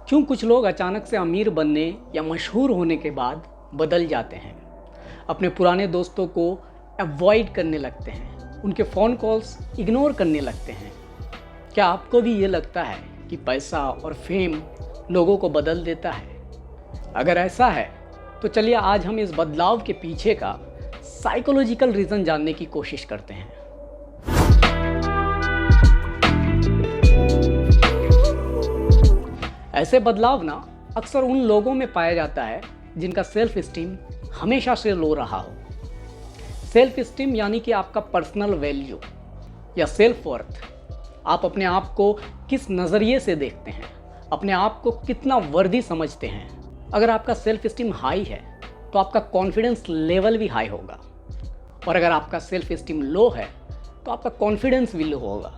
क्यों कुछ लोग अचानक से अमीर बनने या मशहूर होने के बाद बदल जाते हैं, अपने पुराने दोस्तों को अवॉइड करने लगते हैं, उनके फ़ोन कॉल्स इग्नोर करने लगते हैं। क्या आपको भी ये लगता है कि पैसा और फेम लोगों को बदल देता है? अगर ऐसा है तो चलिए आज हम इस बदलाव के पीछे का साइकोलॉजिकल रीज़न जानने की कोशिश करते हैं। ऐसे बदलाव ना अक्सर उन लोगों में पाया जाता है जिनका सेल्फ इस्टीम हमेशा से लो रहा हो। सेल्फ इस्टीम यानी कि आपका पर्सनल वैल्यू या सेल्फ वर्थ। आप अपने आप को किस नज़रिए से देखते हैं, अपने आप को कितना वर्दी समझते हैं। अगर आपका सेल्फ इस्टीम हाई है तो आपका कॉन्फिडेंस लेवल भी हाई होगा, और अगर आपका सेल्फ इस्टीम लो है तो आपका कॉन्फिडेंस भी लो होगा।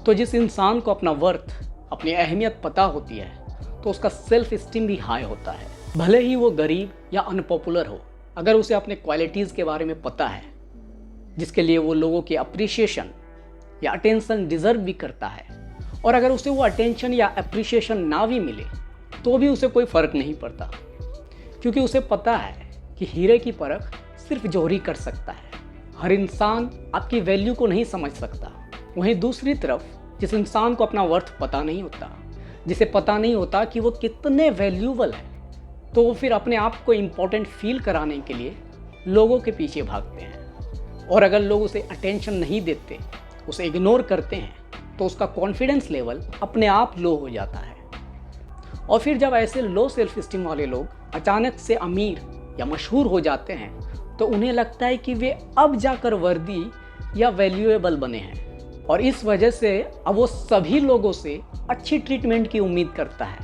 तो जिस इंसान को अपना वर्थ, अपनी अहमियत पता होती है तो उसका सेल्फ इस्टीम भी हाई होता है, भले ही वो गरीब या अनपॉपुलर हो। अगर उसे अपने क्वालिटीज़ के बारे में पता है जिसके लिए वो लोगों की अप्रिसिएशन या अटेंशन डिज़र्व भी करता है, और अगर उसे वो अटेंशन या अप्रिसिएशन ना भी मिले तो भी उसे कोई फ़र्क नहीं पड़ता, क्योंकि उसे पता है कि हीरे की परख सिर्फ जौहरी कर सकता है। हर इंसान आपकी वैल्यू को नहीं समझ सकता। वहीं दूसरी तरफ जिस इंसान को अपना वर्थ पता नहीं होता, जिसे पता नहीं होता कि वो कितने वैल्यूबल है, तो वो फिर अपने आप को इम्पोर्टेंट फील कराने के लिए लोगों के पीछे भागते हैं। और अगर लोग उसे अटेंशन नहीं देते, उसे इग्नोर करते हैं, तो उसका कॉन्फिडेंस लेवल अपने आप लो हो जाता है। और फिर जब ऐसे लो सेल्फ इस्टीम वाले लोग अचानक से अमीर या मशहूर हो जाते हैं तो उन्हें लगता है कि वे अब जाकर वर्दी या वैल्यूएबल बने हैं, और इस वजह से अब वो सभी लोगों से अच्छी ट्रीटमेंट की उम्मीद करता है।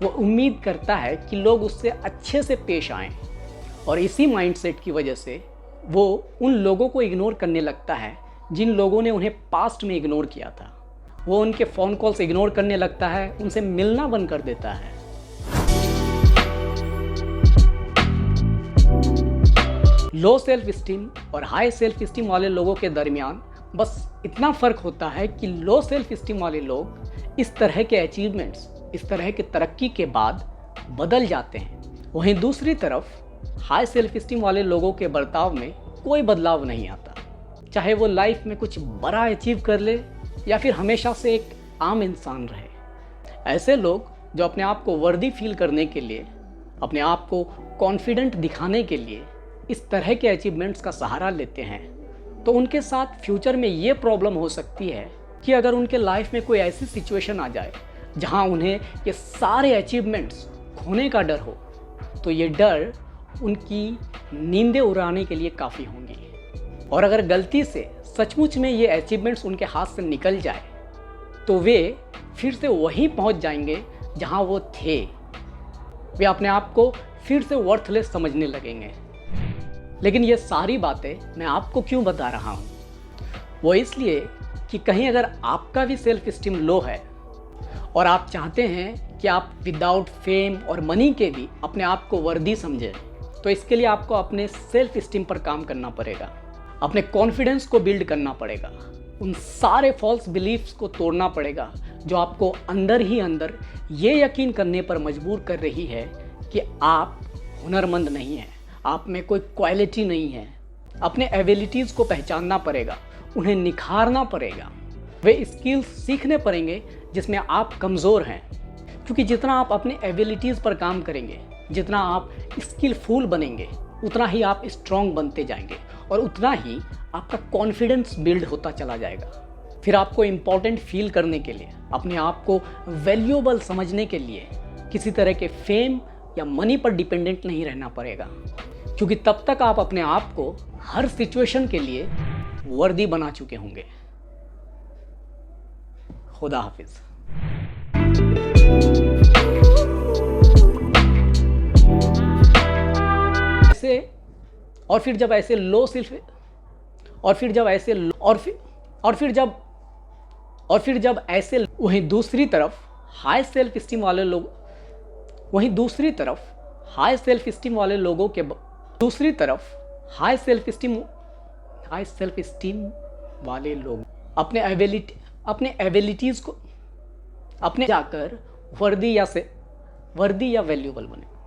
वो उम्मीद करता है कि लोग उससे अच्छे से पेश आएं, और इसी माइंडसेट की वजह से वो उन लोगों को इग्नोर करने लगता है जिन लोगों ने उन्हें पास्ट में इग्नोर किया था। वो उनके फ़ोन कॉल्स इग्नोर करने लगता है, उनसे मिलना बंद कर देता है। लो सेल्फ इस्टीम और हाई सेल्फ इस्टीम वाले लोगों के दरमियान बस इतना फ़र्क होता है कि लो सेल्फ इस्टीम वाले लोग इस तरह के अचीवमेंट्स, इस तरह की तरक्की के बाद बदल जाते हैं। वहीं दूसरी तरफ हाई सेल्फ इस्टीम वाले लोगों के बर्ताव में कोई बदलाव नहीं आता, चाहे वो लाइफ में कुछ बड़ा अचीव कर ले या फिर हमेशा से एक आम इंसान रहे। ऐसे लोग जो अपने आप को वर्दी फील करने के लिए, अपने आप को कॉन्फिडेंट दिखाने के लिए इस तरह के अचीवमेंट्स का सहारा लेते हैं, तो उनके साथ फ्यूचर में ये प्रॉब्लम हो सकती है कि अगर उनके लाइफ में कोई ऐसी सिचुएशन आ जाए जहां उन्हें ये सारे अचीवमेंट्स खोने का डर हो, तो ये डर उनकी नींदें उड़ाने के लिए काफ़ी होंगी। और अगर गलती से सचमुच में ये अचीवमेंट्स उनके हाथ से निकल जाए तो वे फिर से वहीं पहुंच जाएंगे जहां वो थे। वे अपने आप को फिर से वर्थलेस समझने लगेंगे। लेकिन ये सारी बातें मैं आपको क्यों बता रहा हूँ? वो इसलिए कि कहीं अगर आपका भी सेल्फ इस्टीम लो है और आप चाहते हैं कि आप विदाउट फेम और मनी के भी अपने आप को वर्दी समझें, तो इसके लिए आपको अपने सेल्फ इस्टीम पर काम करना पड़ेगा, अपने कॉन्फिडेंस को बिल्ड करना पड़ेगा, उन सारे फॉल्स बिलीफ्स को तोड़ना पड़ेगा जो आपको अंदर ही अंदर ये यकीन करने पर मजबूर कर रही है कि आप हुनरमंद नहीं हैं, आप में कोई क्वालिटी नहीं है। अपने एबिलिटीज़ को पहचानना पड़ेगा, उन्हें निखारना पड़ेगा। वे स्किल्स सीखने पड़ेंगे जिसमें आप कमज़ोर हैं, क्योंकि जितना आप अपने एबिलिटीज़ पर काम करेंगे, जितना आप स्किलफुल बनेंगे, उतना ही आप स्ट्रॉन्ग बनते जाएंगे, और उतना ही आपका कॉन्फिडेंस बिल्ड होता चला जाएगा। फिर आपको इम्पॉर्टेंट फील करने के लिए, अपने आप को वैल्यूएबल समझने के लिए किसी तरह के फेम या मनी पर डिपेंडेंट नहीं रहना पड़ेगा, क्योंकि तब तक आप अपने आप को हर सिचुएशन के लिए वर्दी बना चुके होंगे। खुदा हाफिज। ऐसे और फिर जब ऐसे लो सेल्फ और फिर जब ऐसे और फिर जब ऐसे वहीं दूसरी तरफ हाई सेल्फ इस्टीम वाले लोग वहीं दूसरी तरफ हाई सेल्फ इस्टीम वाले लोगों के दूसरी तरफ हाई सेल्फ इस्टीम वाले लोग अपने एबिलिटीज़ को अपने जाकर वर्दी वर्दी या वैल्यूबल बने।